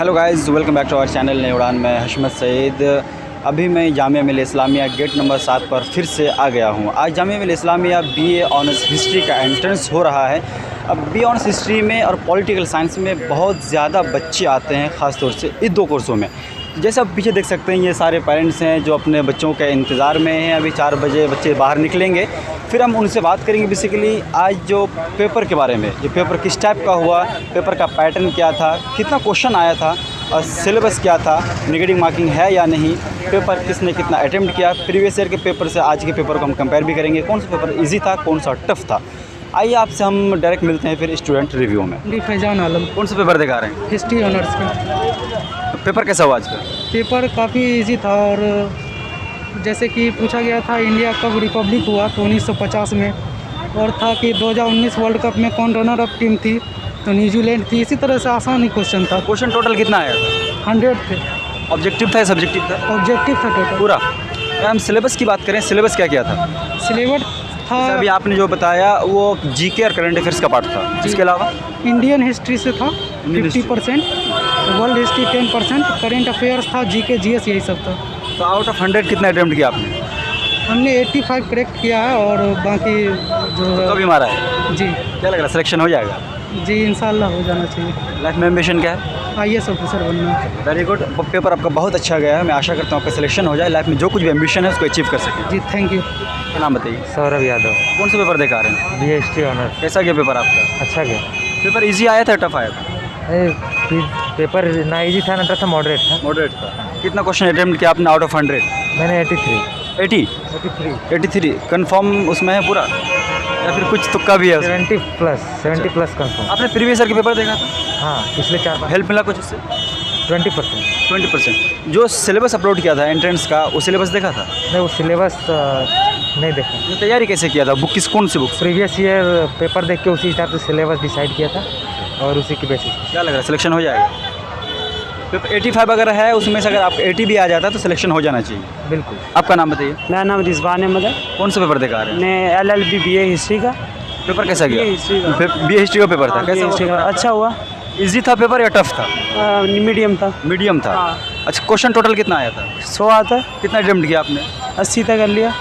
Hello guys, welcome back to our channel Nai Udaan में हशमत सईद। अभी मैं जामिया मिल्लिया इस्लामिया गेट नंबर 7 पर फिर से आ गया हूँ। आज Jamia Millia Islamia BA honours history का एंट्रेंस हो रहा है। अब बीए ऑनर्स हिस्ट्री में और पॉलिटिकल साइंस में बहुत ज़्यादा बच्चे आते हैं, ख़ास तौर से इन दो कोर्सों में। जैसे आप पीछे देख सकते हैं, ये सारे पेरेंट्स हैं जो अपने बच्चों के इंतज़ार में हैं। अभी 4 बजे बच्चे बाहर निकलेंगे, फिर हम उनसे बात करेंगे बेसिकली आज जो पेपर के बारे में, जो पेपर किस टाइप का हुआ, पेपर का पैटर्न क्या था, कितना क्वेश्चन आया था और सिलेबस क्या था, नेगेटिव मार्किंग है या नहीं, पेपर किसने कितना अटैम्प्ट किया, प्रीवियस ईयर के पेपर से आज के पेपर को हम कंपेयर भी करेंगे, कौन सा पेपर ईजी था, कौन सा टफ था। आइए आपसे हम डायरेक्ट मिलते हैं फिर स्टूडेंट रिव्यू में। फैजान आलम, कौन सा पेपर दिखा रहे हैं? हिस्ट्री ऑनर्स का पेपर कैसा हुआ आज का? पेपर काफ़ी इजी था और जैसे कि पूछा गया था इंडिया कब रिपब्लिक हुआ तो 1950 में, और था कि 2019 वर्ल्ड कप में कौन रनर अप टीम थी तो न्यूजीलैंड थी। इसी तरह से आसान ही क्वेश्चन था। क्वेश्चन टोटल कितना आया था? 100 थे। ऑब्जेक्टिव था या सब्जेक्टिव था? ऑब्जेक्टिव था टोटल पूरा। हम सिलेबस की बात करें, सिलेबस क्या क्या था? सिलेबस था अभी आपने जो बताया वो जीके और करंट अफेयर्स का पार्ट था, इसके अलावा इंडियन हिस्ट्री से था 50%, वर्ल्ड हिस्ट्री 10%, करंट अफेयर्स था, जीके जीएस यही सब था। तो आउट ऑफ 100 कितना अटैम्प्ट किया आपने? हमने 85 करेक्ट किया है और बाकी जो कभी मारा है? जी क्या लग रहा है सिलेक्शन हो जाएगा? जी इंशाल्लाह हो जाना चाहिए। लाइफ में एम्बिशन क्या है? IAS ऑफिसर बनना। Very good. पेपर आपका बहुत अच्छा गया है। मैं आशा करता हूँ आपका सिलेक्शन हो जाए, लाइफ में जो कुछ भी एम्बिशन है उसको अचीव कर सकें। जी थैंक यू। क्या नाम बताइए? सौरभ यादव, कौन सा पेपर दिखा रहे हैं? BA history honours. कैसा गया पेपर आपका? अच्छा गया। पेपर इजी आया था टफ आया था? पेपर ना इजी था ना टफ था, मॉडरेट था। मॉडरेट था। कितना क्वेश्चन अटैम्प्ट किया आपने आउट ऑफ 100? मैंने 83 कंफर्म उसमें है पूरा या फिर कुछ तुक्का भी है उसमें? 70 प्लस कंफर्म। आपने प्रीवियस ईयर के पेपर देखा था? हाँ, पिछले 4 हेल्प मिला कुछ उससे? 20%। जो सिलेबस अपलोड किया था एंट्रेंस का, वो सिलेबस देखा था? नहीं, वो सिलेबस नहीं देखा। तो तैयारी कैसे किया था? बुक कौन सी बुक? प्रीवियस ईयर पेपर देख के उसी हिसाब से सिलेबस डिसाइड किया था और उसी की बेसिस। क्या लग रहा है सिलेक्शन हो जाएगा? पेपर 85 अगर है उसमें से अगर आप 80 भी आ जाता तो सिलेक्शन हो जाना चाहिए। बिल्कुल। आपका नाम बताइए। मेरा नाम रिजवान अहमद है। कौन सा पेपर दिखा रहे हैं? मैं LLB BA हिस्ट्री का। पेपर कैसा गया? BA हिस्ट्री का पेपर था, कैसा हिस्ट्री का अच्छा हुआ। इजी था पेपर या टफ था? मीडियम था। मीडियम था। अच्छा, क्वेश्चन टोटल कितना आया था? 100 आता है। कितना अटेम्प्ट किया आपने? 80 तक कर लिया।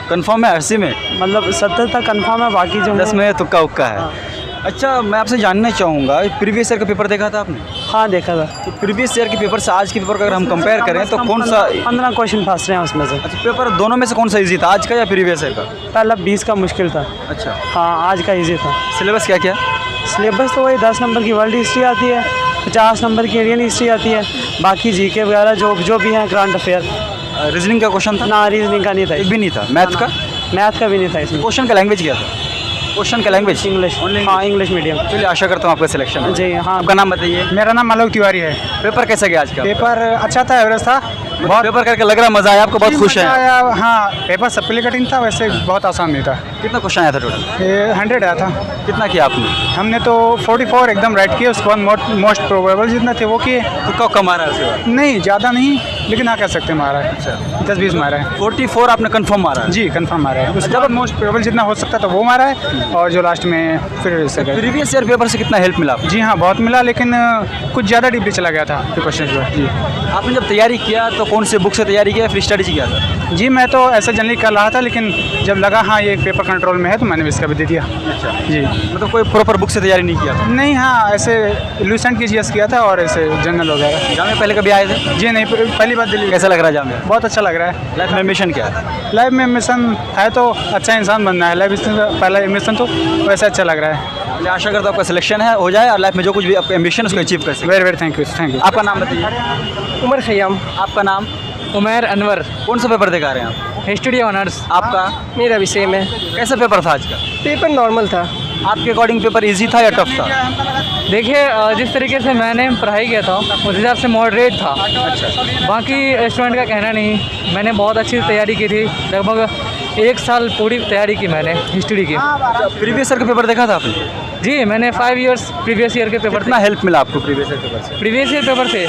कंफर्म है 80 में? मतलब 70 तक कंफर्म है, बाकी जो 10 में तुक्का उक्का है। अच्छा, मैं आपसे जानना चाहूँगा, प्रीवियस ईयर का पेपर देखा था आपने? हाँ देखा था। तो प्रीवियस ईयर के पेपर से आज के पेपर का अगर हम कंपेयर करें तो कौन सा? 15 क्वेश्चन फंस रहे हैं उसमें से। अच्छा, पेपर दोनों में से कौन सा इजी था, आज का या प्रीवियस ईयर का? पहला 20 का मुश्किल था। अच्छा, हाँ आज का इजी था। सिलेबस क्या क्या? सिलेबस तो वही 10 नंबर की वर्ल्ड हिस्ट्री आती है, 50 नंबर की इंडियन हिस्ट्री आती है, बाकी जीके वगैरह जो भी हैं, करंट अफेयर। रीजनिंग का क्वेश्चन था? ना रीजनिंग का नहीं था, एक भी नहीं था। मैथ का? मैथ का भी नहीं था इसमें। क्वेश्चन का लैंग्वेज क्या था? क्वेश्चन का लैंग्वेज इंग्लिश। हाँ इंग्लिश मीडियम। चलिए, आशा करता हूँ आपका सिलेक्शन हो। जी हाँ। आपका नाम बताइए। मेरा नाम आलोक तिवारी है। पेपर कैसा गया आज का? पेपर अच्छा था, एवरेज था। बहुत पेपर करके लग रहा मज़ा आया आपको, बहुत खुश मज़ा हैं। आया। हाँ, पेपर सबके कठिन था, वैसे बहुत आसान नहीं था। कितना क्वेश्चन आया था टोटल? 100 आया था। कितना किया आपने? हमने तो 44 एकदम राइट किए, उसके बाद मोस्ट प्रोबेबल जितना थे वो किए। तुक्का कम आ रहा है उसके बाद? नहीं ज़्यादा नहीं, लेकिन हाँ कह सकते हैं मारा है। अच्छा, 10-20 मारा है। 44 आपने कंफर्म मारा है? जी कंफर्म मारा है। उसके बाद मोस्ट प्रोबेबल जितना हो सकता था वो मारा है, और जो लास्ट में फिर से प्रीवियस ईयर पेपर से कितना हेल्प मिला आपको? जी हाँ बहुत मिला, लेकिन कुछ ज़्यादा डीपली चला गया था क्वेश्चन जो है। जी आपने जब तैयारी किया तो कौन से बुक से तैयारी किया, फिर स्टडी किया था? जी मैं तो ऐसा जनरली कर रहा था, लेकिन जब लगा हाँ ये पेपर कंट्रोल में है तो मैंने इसका भी दे दिया। अच्छा जी, मतलब कोई प्रॉपर बुक से तैयारी नहीं किया था? नहीं हाँ ऐसे लूसेंट की जीएस किया था और ऐसे जनरल वगैरह। जामिया पहले कभी आए थे? जी नहीं, पहली बार दिल्ली। कैसा लग रहा है जामिया? बहुत अच्छा लग रहा है। लाइफ में मिशन क्या है? लाइफ में मिशन है तो अच्छा इंसान बनना है। लाइफ पहला मिशन तो वैसे अच्छा लग रहा है। मैं आशा करता हूँ आपका सिलेक्शन है हो जाए और लाइफ में जो कुछ भी आपका एम्बिशन उसको अचीव कर सके। Very very thank you. आपका नाम बताइए। उमर खयाम। आपका नाम? उमर अनवर। कौन सा पेपर दिखा रहे हैं आप? History honours. आपका? मेरा भी सेम है। कैसा पेपर था आज का? पेपर नॉर्मल था। आपके अकॉर्डिंग पेपर इजी था या टफ था? देखिए जिस तरीके से मैंने पढ़ाई किया था उस हिसाब से मॉडरेट था। अच्छा, बाकी स्टूडेंट का कहना नहीं, मैंने बहुत अच्छी तैयारी की थी, लगभग 1 साल पूरी तैयारी की मैंने हिस्ट्री की। प्रीवियस ईयर का पेपर देखा था आपने? जी मैंने 5 इयर्स प्रीवियस ईयर के पेपर कितना हेल्प मिला आपको प्रीवियस ईयर पेपर से? प्रीवियस ईयर पेपर से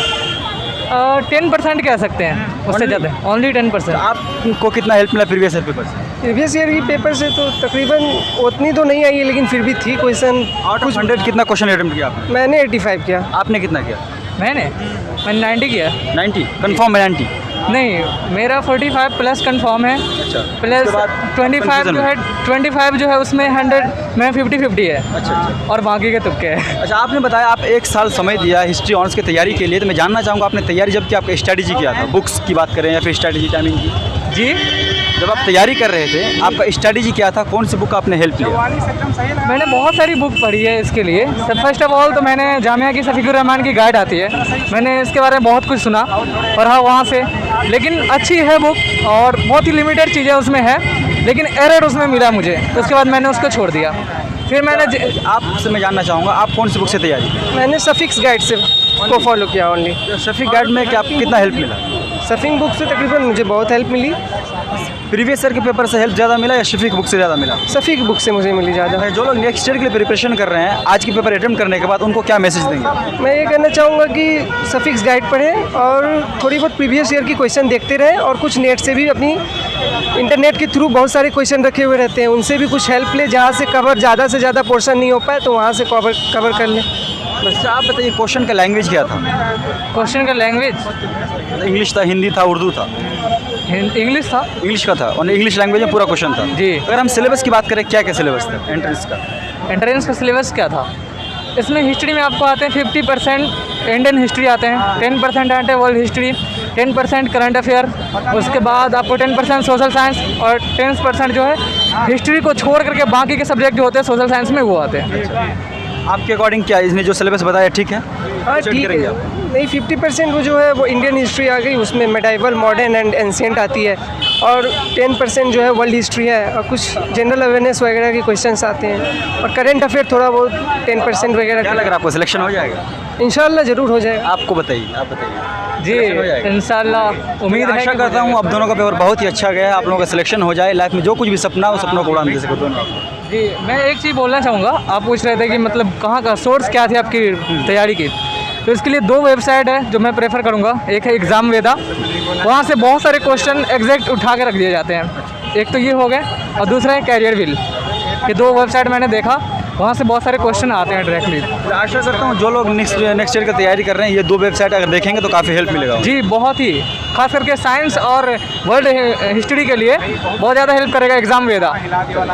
10% कह सकते हैं, उससे ज़्यादा ओनली 10%। आपको कितना हेल्प मिला प्रीवियस ईयर पेपर से? प्रीवियस ईयर की पेपर से तो तकरीबन उतनी तो नहीं आई है, लेकिन फिर भी थी क्वेश्चन। आउट ऑफ 100 कितना क्वेश्चन अटेम्प्ट किया आपने? मैंने 85 किया। आपने कितना किया? मैंने 90 किया। 90 कंफर्म है 90? नहीं, मेरा 45 प्लस कंफर्म है। अच्छा, प्लस उसके बाद 25 जो है उसमें 100 में 50-50 है। अच्छा। और बाकी के तुक्के हैं। अच्छा, आपने बताया आप 1 साल समय दिया हिस्ट्री ऑनर्स की तैयारी के लिए, तो मैं जानना चाहूँगा आपने तैयारी जब की आपका स्ट्रैटेजी क्या था, बुक्स की बात करें या फिर स्ट्रैटेजी टाइमिंग की? जी, जब आप तैयारी कर रहे थे आपका स्ट्रैटेजी क्या था, कौन सी बुक आपने हेल्प लिया? मैंने बहुत सारी बुक पढ़ी है इसके लिए। फर्स्ट ऑफ ऑल तो मैंने जामिया की शफीकुर रहमान की गाइड आती है, मैंने इसके बारे में बहुत कुछ सुना, पढ़ा वहाँ से। लेकिन अच्छी है बुक और बहुत ही लिमिटेड चीज़ें उसमें है, लेकिन एरर उसमें मिला मुझे, तो उसके बाद मैंने उसको छोड़ दिया। फिर मैंने आपसे मैं जानना चाहूँगा आप कौन सी बुक से तैयारी की? मैंने सफिक्स गाइड से को फॉलो किया ओनली। शफीक गाइड में क्या कितना हेल्प मिला? सफिंग बुक से तकरीबन मुझे बहुत हेल्प मिली। प्रीवियस ईयर के पेपर से हेल्प ज़्यादा मिला या शफीक बुक से ज़्यादा मिला? सफिक बुक से मुझे मिली ज़्यादा। जो लोग नेक्स्ट ईयर के लिए प्रिपरेशन कर रहे हैं, आज की पेपर अटेम्प्ट करने के बाद उनको क्या मैसेज देंगे? मैं ये कहना चाहूँगा कि सफिक्स गाइड पढ़ें और थोड़ी बहुत प्रीवियस ईयर की क्वेश्चन देखते रहें, और कुछ नेट से भी अपनी इंटरनेट के थ्रू बहुत सारे क्वेश्चन रखे हुए रहते हैं, उनसे भी कुछ हेल्प ले। जहाँ से कवर ज़्यादा से ज़्यादा पोर्शन नहीं हो पाए तो वहाँ से कवर कर लें। बस आप बताइए क्वेश्चन का लैंग्वेज क्या था? क्वेश्चन का लैंग्वेज इंग्लिश था, हिंदी था, उर्दू था? इंग्लिश था। इंग्लिश का था और इंग्लिश लैंग्वेज में पूरा क्वेश्चन था। जी। अगर हम सिलेबस की बात करें, क्या क्या सिलेबस था एंट्रेंस का? एंट्रेंस का सिलेबस क्या था? इसमें हिस्ट्री में आपको आते हैं 50% इंडियन हिस्ट्री आते हैं, 10% आते हैं वर्ल्ड हिस्ट्री, 10% करंट अफेयर, उसके बाद आपको 10% सोशल साइंस और 10% जो है हिस्ट्री को छोड़ करके बाकी के सब्जेक्ट जो होते हैं सोशल साइंस में वो आते हैं। आपके अकॉर्डिंग क्या इसने जो सिलेबस बताया ठीक है? हाँ Check ठीक करेंगे है। आप? नहीं, 50% वो जो है वो इंडियन हिस्ट्री आ गई, उसमें मेडाइवल, मॉडर्न एंड एंशिएंट आती है, और 10% जो है वर्ल्ड हिस्ट्री है, और कुछ जनरल अवेयरनेस वगैरह के क्वेश्चंस आते हैं, और करंट अफेयर थोड़ा बहुत 10% क्या वगैरह। लग रहा है आपको सिलेक्शन हो जाएगा? इंशाल्लाह ज़रूर हो जाएगा। आपको बताइए, आप बताइए। जी, Selection हो जाएगा? इंशाल्लाह उम्मीद है आशा कि करता हूँ आप दोनों का पेपर बहुत ही अच्छा गया, आप लोगों का सिलेक्शन हो जाए, लाइफ में जो कुछ भी सपना हो उस सपनों को उड़ान दे सको दोनों। जी, मैं एक चीज़ बोलना चाहूँगा। आप पूछ रहे थे कि मतलब कहाँ का सोर्स क्या थी आपकी तैयारी की, तो इसके लिए 2 वेबसाइट है जो मैं प्रेफर करूँगा। एक है एग्ज़ाम वेदा, वहाँ से बहुत सारे क्वेश्चन एग्जैक्ट उठा के रख दिए जाते हैं। एक तो ये हो गए, और दूसरा है कैरियर व्हील। ये 2 वेबसाइट मैंने देखा, वहाँ से बहुत सारे क्वेश्चन आते हैं डायरेक्टली। आशा करता हूँ जो लोग नेक्स्ट ईयर की तैयारी कर रहे हैं, ये 2 वेबसाइट अगर देखेंगे तो काफ़ी हेल्प मिलेगा। जी, बहुत ही, खास करके साइंस और वर्ल्ड हिस्ट्री के लिए बहुत ज़्यादा हेल्प करेगा एग्ज़ाम वेदा।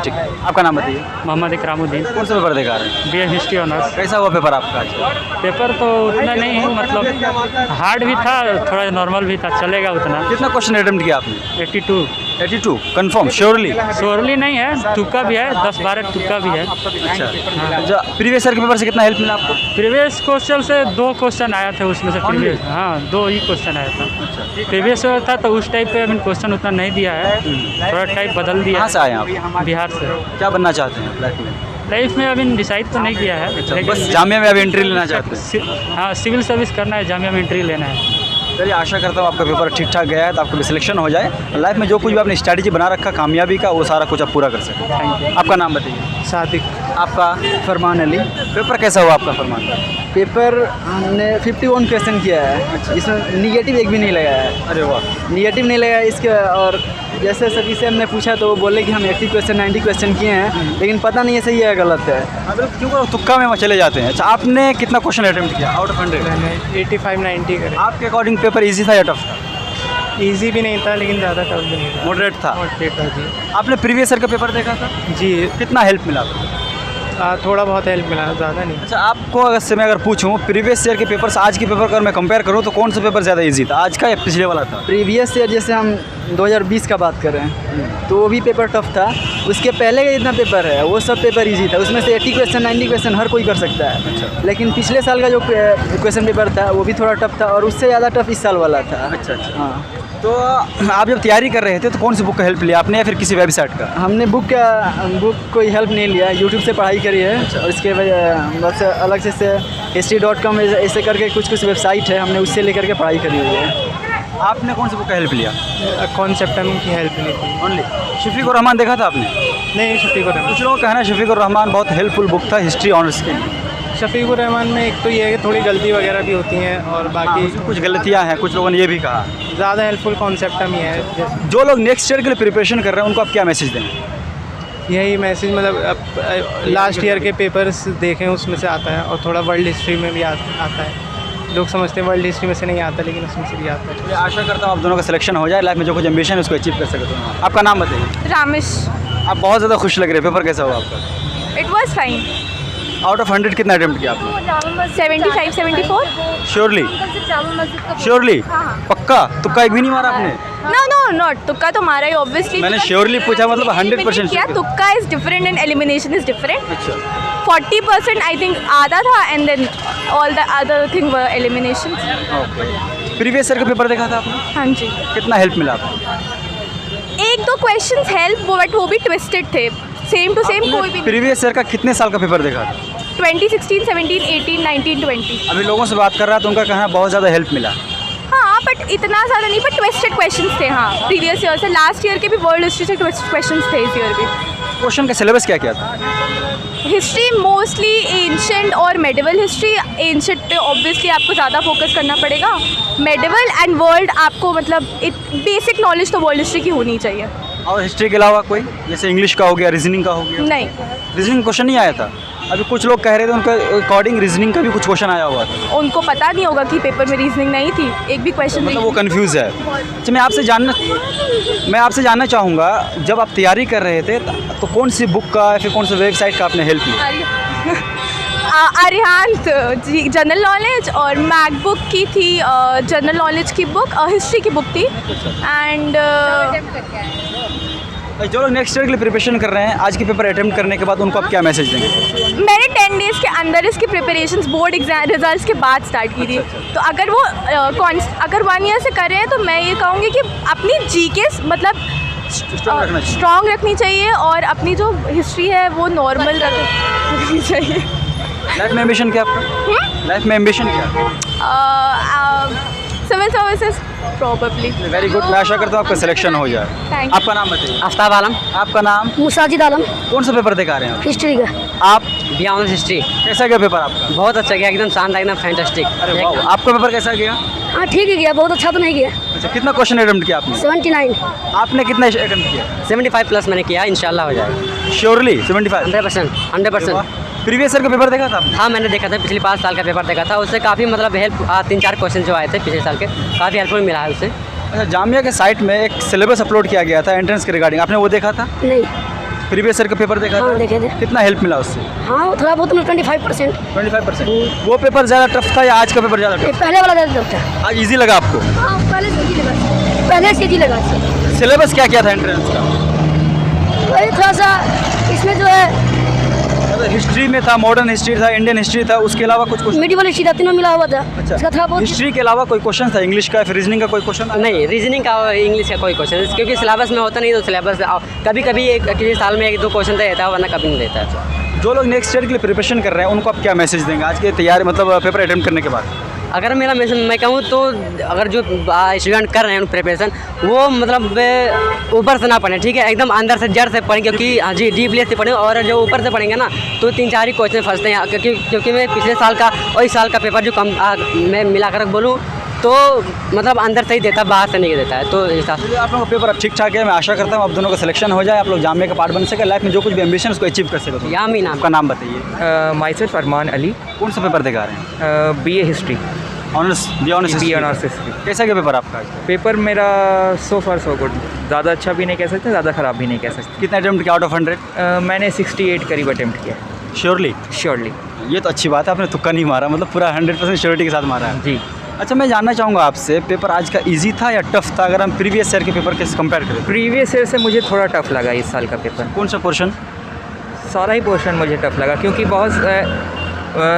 ठीक, आपका नाम बताइए। मोहम्मद इकरामुद्दीन, कौन सा पेपर देखा रहे हैं? BA history honours. कैसा हुआ पेपर आपका आज? पेपर तो उतना नहीं है, मतलब हार्ड भी था, थोड़ा नॉर्मल भी था, चलेगा उतना। कितना क्वेश्चन अटेम्प्ट किया आपने? 82 कंफर्म श्योरली? श्योरली नहीं है, तुक्का भी है, 10-12 तुक्का भी है। अच्छा, प्रीवियस ईयर के पेपर से कितना हेल्प मिला आपको? प्रीवियस क्वेश्चन से 2 क्वेश्चन आया था उसमें से। प्रीवियस, हाँ 2 ही क्वेश्चन आया था। प्रीवियस था तो उस टाइप पे अभी क्वेश्चन उतना नहीं दिया है, थोड़ा टाइप बदल दिया। कहाँ से आए आप? बिहार से। क्या बनना चाहते हैं लाइफ में? लाइफ में अभी डिसाइड तो नहीं किया है, बस लेकिन जामिया में अभी एंट्री लेना चाहते हैं? हाँ सिविल सर्विस करना है, जामिया में एंट्री लेना है। चलिए, आशा करता हूँ आपका पेपर ठीक ठाक गया है तो आपका भी सिलेक्शन हो जाए, लाइफ में जो कुछ भी आपने स्ट्रैटेजी बना रखा कामयाबी का, वो सारा कुछ आप पूरा कर सकें। Thank you. आपका नाम बताइए। सादिक। आपका? फरमान अली। पेपर कैसा हुआ आपका फरमान? पेपर हमने 51 क्वेश्चन किया है, इसमें निगेटिव एक भी नहीं लगा है। अरे वाह। निगेटिव नहीं लगा है इसके, और जैसे सभी से हमने पूछा तो वो बोले कि हम 80 क्वेश्चन 90 क्वेश्चन किए हैं, लेकिन पता नहीं है सही है गलत है। मतलब क्यों तुक्का में चले जाते हैं। अच्छा, आपने कितना क्वेश्चन अटेम्प्ट किया आउट ऑफ 100? मैंने 85-90 करे। आपके अकॉर्डिंग पेपर इजी था या टफ था? ईजी भी नहीं था, लेकिन ज़्यादा टफ भी नहीं था, मॉडरेट था। मॉडरेट था जी। आपने प्रीवियस ईयर का पेपर देखा था? जी, कितना हेल्प मिला आपको? थोड़ा बहुत हेल्प मिला, ज़्यादा नहीं। अच्छा, आपको अगर पूछूं प्रीवियस ईयर के पेपर से आज के पेपर का अगर मैं कंपेयर करूं तो कौन सा पेपर ज़्यादा इजी था, आज का या पिछले वाला था? प्रीवियस ईयर जैसे हम 2020 का बात करें तो वो भी पेपर टफ था, उसके पहले का जितना पेपर है वो सब पेपर इजी था, उसमें से 80 क्वेश्चन 90 क्वेश्चन हर कोई कर सकता है। अच्छा। लेकिन पिछले साल का जो क्वेश्चन पेपर था वो भी थोड़ा टफ था, और उससे ज़्यादा टफ इस साल वाला था। अच्छा। हाँ, तो आप जब तैयारी कर रहे थे तो कौन सी बुक का हेल्प लिया आपने या फिर किसी वेबसाइट का? हमने बुक कोई हेल्प नहीं लिया, यूट्यूब से पढ़ाई करी है। अच्छा। और इसके बस अलग से history.com ऐसे करके कुछ वेबसाइट है, हमने उससे लेकर के पढ़ाई करी हुई है। आपने कौन सी बुक का हेल्प लिया? कॉन्सेप्टम की हेल्प ली थी। ओनली शफीक उर रहमान देखा था आपने? नहीं, शफीक उर रहमान। कुछ लोगों का कहना है शफीक उर रहमान बहुत हेल्पफुल बुक था हिस्ट्री ऑनर्स के लिए। शफीक उर रहमान में एक तो ये है कि थोड़ी गलती वगैरह भी होती हैं, और बाकी कुछ गलतियाँ हैं, कुछ लोगों ने ये भी कहा। ज़्यादा हेल्पफुल कॉन्सेप्टम ही है। जो लोग नेक्स्ट ईयर के लिए प्रिपरेशन कर रहे हैं उनको आप क्या मैसेज देंगे? यही मैसेज, मतलब लास्ट ईयर के पेपर्स देखें, उसमें से आता है, और थोड़ा वर्ल्ड हिस्ट्री में भी आता है। लोग समझते हैं वर्ल्ड हिस्ट्री में से नहीं आता, लेकिन उसमें से भी आता है। चलिए, आशा करता हूँ आप दोनों का सिलेक्शन हो जाए, लाइफ में जो कुछ एम्बिशन है उसको अचीव कर सकते हो। आपका नाम बताइए। रामेश। आप बहुत ज़्यादा खुश लग रहे हैं, पेपर कैसा हुआ आपका? It was fine. Out of 100 कितना अटेम्प्ट किया आपने? 75 74। श्योरली? श्योरली? पक्का? तुक्का एक भी नहीं मारा आपने? नो नो नॉट तुक्का तो मारा ही ऑब्वियसली। मैंने श्योरली पूछा, मतलब 100% क्या तुक्का is different and elimination is different. अच्छा, 40% आई थिंक आधा था and then all the other thing were elimination. Okay. Previous year का पेपर देखा था आपने? हाँ जी। कितना हेल्प मिला आपको? एक दो क्वेश्चंस हेल्प बट वो भी ट्विस्टेड थे, सेम टू सेम कोई भी। प्रीवियस ईयर का कितने साल का पेपर देखा था? 2016 17 18 19 20। अभी लोगों से बात कर रहा है तो उनका कहना बहुत ज़्यादा हेल्प मिला। हाँ बट इतना ज़्यादा नहीं, बट ट्विस्टेड क्वेश्चंस थे। हाँ प्रीवियस ईयर से, लास्ट ईयर के भी वर्ल्ड हिस्ट्री से ट्विस्टेड क्वेश्चंस थे इस ईयर भी। क्वेश्चन का सिलेबस क्या क्या था? हिस्ट्री मोस्टली एंशंट और मेडिवल हिस्ट्री। एंशंट पे ऑब्वियसली आपको ज़्यादा फोकस करना पड़ेगा, मेडिवल एंड वर्ल्ड आपको मतलब बेसिक नॉलेज तो वर्ल्ड हिस्ट्री की होनी चाहिए। और हिस्ट्री के अलावा कोई, जैसे इंग्लिश का हो गया, रीजनिंग का हो गया? नहीं, रीजनिंग क्वेश्चन नहीं आया था? अभी कुछ लोग कह रहे थे उनका अकॉर्डिंग रीजनिंग का भी कुछ क्वेश्चन आया हुआ था। उनको पता नहीं होगा कि पेपर में रीजनिंग नहीं थी, एक भी क्वेश्चन मतलब नहीं वो कंफ्यूज है। अच्छा, मैं आपसे जानना चाहूँगा, जब आप तैयारी कर रहे थे तो कौन सी बुक का या फिर कौन सी वेबसाइट का आपने हेल्प लिया? अरिहंत जी जनरल नॉलेज, और मैकबुक की थी जनरल नॉलेज की बुक, हिस्ट्री की बुक थी। एंड जो लोग नेक्स्ट ईयर के लिए प्रिपरेशन कर रहे हैं, आज के पेपर अटेम्प्ट करने के बाद उनको आप क्या मैसेज देंगे? मैंने 10 डेज़ के अंदर इसकी प्रिपरेशंस बोर्ड एग्जाम रिजल्ट्स के बाद स्टार्ट की थी। तो अगर वो अगर 1 ईयर से कर रहे हैं तो मैं ये कहूँगी कि अपनी जीके मतलब स्ट्रॉन्ग रखनी चाहिए और अपनी जो हिस्ट्री है वो नॉर्मल रखनी चाहिए। लाइफ में एम्बिशन क्या आपका? लाइफ में एम्बिशन क्या? Civil services probably. Very good, मैं आशा करता हूँ आपका सिलेक्शन हो जाए। Thank you. आपका नाम बताइए। आफ्ताब आलम। आपका नाम? मुसाजिद आलम। कौन सा पेपर दिखा रहे हैं आप? हिस्ट्री का। आप? B honours history. कैसा गया पेपर आपका? बहुत अच्छा गया, एकदम शानदार, एकदम फैंटास्टिक। अरे वाह, आपका पेपर कैसा गया? हाँ ठीक है गया, बहुत अच्छा तो नहीं गया। अच्छा, कितना क्वेश्चन अटेम्प्ट किया आपने? 79। आपने कितना अटेम्प्ट किया? 75 प्लस मैंने किया, इंशाल्लाह हो जाएगा। श्योरली 75? 100%। प्रीवियस ईयर का पेपर देखा था आपने? हाँ मैंने देखा था, पिछले 5 साल का पेपर देखा था, उससे काफ़ी मतलब हेल्प 3-4 क्वेश्चन जो आए थे पिछले साल के, काफ़ी हेल्पफुल मिला है उससे। अच्छा, जामिया के साइट में एक सिलेबस अपलोड किया गया था एंट्रेंस के रिगार्डिंग, आपने वो देखा था? नहीं। प्रीवियस ईयर का पेपर देखा था? हाँ देखे थे। कितना हेल्प मिला उससे? हाँ थोड़ा बहुत मतलब 25%। 25%। वो पेपर ज़्यादा टफ था या आज का पेपर ज़्यादा टफ? पहले वाला ज़्यादा टफ था। आज इजी लगा आपको? हाँ पहले से इजी लगा। सिलेबस क्या क्या था एंट्रेंस का? वही थोड़ा सा इसमें जो है हिस्ट्री में था, मॉडर्न हिस्ट्री था, इंडियन हिस्ट्री था, उसके अलावा कुछ मेडिवल हिस्ट्री था, तीनों मिला हुआ था। अच्छा, इसका थोड़ा बहुत हिस्ट्री के अलावा कोई क्वेश्चन था? इंग्लिश का, फिर रीजनिंग का कोई क्वेश्चन? नहीं, रीजनिंग का, इंग्लिश का कोई क्वेश्चन, क्योंकि सिलेबस में होता नहीं, तो सिलेबस कभी कभी किसी साल में 1-2 क्वेश्चन देता है, वरना कभी नहीं देता है। जो लोग नेक्स्ट ईयर के लिए प्रिपरेशन कर रहे हैं उनको आप क्या मैसेज देंगे आज के तैयारी, मतलब पेपर अटेम्प्ट करने के बाद? अगर मेरा मैसेज मैं कहूँ तो अगर जो स्टूडेंट कर रहे हैं प्रिपरेशन, वो मतलब ऊपर से ना पढ़ें, ठीक है, एकदम अंदर से जड़ से पढ़ें, क्योंकि हाँ जी डीपली से पढ़ें। और जो ऊपर से पढ़ेंगे ना तो 3-4 ही क्वेश्चन फंसते हैं, क्योंकि मैं पिछले साल का और इस साल का पेपर जो मैं मिलाकर बोलूँ तो मतलब अंदर से ही देता, बाहर से नहीं देता है। तो हिसाब से आप लोगों का पेपर अब ठीक ठाक है, मैं आशा करता हूँ आप दोनों का सिलेक्शन हो जाए, आप लोग जामिया का पार्ट बन सके, लाइफ में जो कुछ भी एम्बिशन उसको अचीव कर सके। यामीन आपका नाम बताइए। माइसेल्फ अरमान अली। कौन सा पेपर दिखा रहे हैं? BA history. Honours? B honours history. कैसा गया पेपर आपका? पेपर मेरा सो फार सो गुड, ज़्यादा अच्छा भी नहीं कह सकते, ज़्यादा ख़राब भी नहीं कह सकते। कितना अटेम्प्ट किया आउट ऑफ 100? मैंने 68 करीब अटेम्प्ट किया। श्योरली? श्योरली। ये तो अच्छी बात है, आपने तुक्का नहीं मारा, मतलब पूरा 100% श्योरिटी के साथ मारा है। जी। अच्छा, मैं जानना चाहूँगा आपसे, पेपर आज का इजी था या टफ था, अगर हम प्रीवियस ईयर के पेपर के कंपेयर करें? प्रीवियस ईयर से मुझे थोड़ा टफ लगा इस साल का पेपर। कौन सा पोर्शन? सारा ही पोर्शन मुझे टफ लगा, क्योंकि बहुत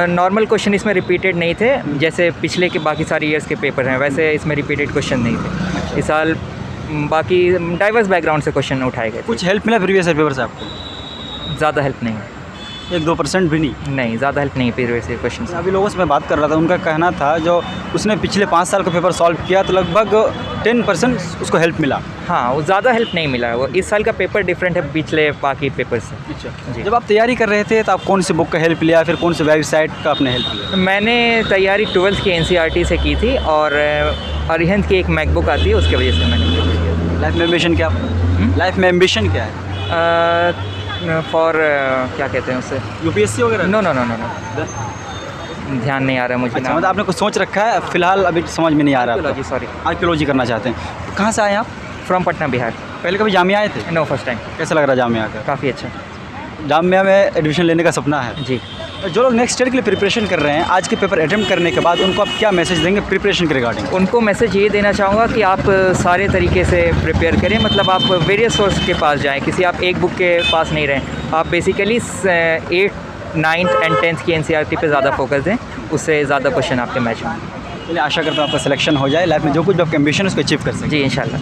नॉर्मल क्वेश्चन इसमें रिपीटेड नहीं थे, जैसे पिछले के बाकी सारे ईयर्स के पेपर हैं वैसे इसमें रिपीटेड क्वेश्चन नहीं थे। इस साल बाकी डाइवर्स बैकग्राउंड से क्वेश्चन उठाए गए। कुछ हेल्प मिला प्रीवियस ईयर पेपर से आपको? ज़्यादा हेल्प नहीं, 1-2% भी नहीं? नहीं, ज़्यादा हेल्प नहीं प्रीवियस ईयर क्वेश्चन से। अभी लोगों से मैं बात कर रहा था, उनका कहना था जो उसने पिछले 5 साल का पेपर सॉल्व किया तो लगभग 10% उसको हेल्प मिला। हाँ, वो ज़्यादा हेल्प नहीं मिला, वो इस साल का पेपर डिफरेंट है पिछले बाकी पेपर से। अच्छा जी। जब आप तैयारी कर रहे थे तो आप कौन सी बुक का हेल्प लिया, फिर कौन से वेबसाइट का आपने हेल्प लिया? मैंने तैयारी 12th की NCERT से की थी, और अरिहंत की एक मैकबुक आती है, उसकी वजह से मैंने। लाइफ में एम्बिशन क्या? लाइफ में एम्बिशन क्या है? फॉर क्या कहते हैं उससे, UPSC वगैरह? नो। ध्यान नहीं आ रहा है मुझे अच्छा, मतलब आपने कुछ सोच रखा है, फिलहाल अभी समझ में नहीं आ रहा है आर्कियोलॉजी, सॉरी, आर्कियोलॉजी करना चाहते हैं। कहाँ से आए आप? फ्रॉम पटना बिहार। पहले कभी जामिया आए थे? No, first time. कैसा लग रहा है जामिया का? काफ़ी अच्छा। जामिया में एडमिशन लेने का सपना है जी। जो लोग नेक्स्ट ईयर के लिए प्रिपरेशन कर रहे हैं, आज के पेपर अटेम्प्ट करने के बाद उनको आप क्या मैसेज देंगे प्रिपरेशन के रिगार्डिंग? उनको मैसेज ये देना चाहूँगा कि आप सारे तरीके से प्रिपेयर करें, मतलब आप वेरियस सोर्स के पास जाएं, किसी आप एक बुक के पास नहीं रहें। आप basically 8th, 9th and 10th की NCERT पे ज़्यादा फोकस दें, उससे ज़्यादा क्वेश्चन आपके मैच होंगे। चलिए, आशा करता हूँ आपका सिलेक्शन हो जाए, लाइफ में जो कुछ भी आपका एम्बिशन है उसको अचीव कर सकें। जी, इंशाल्लाह।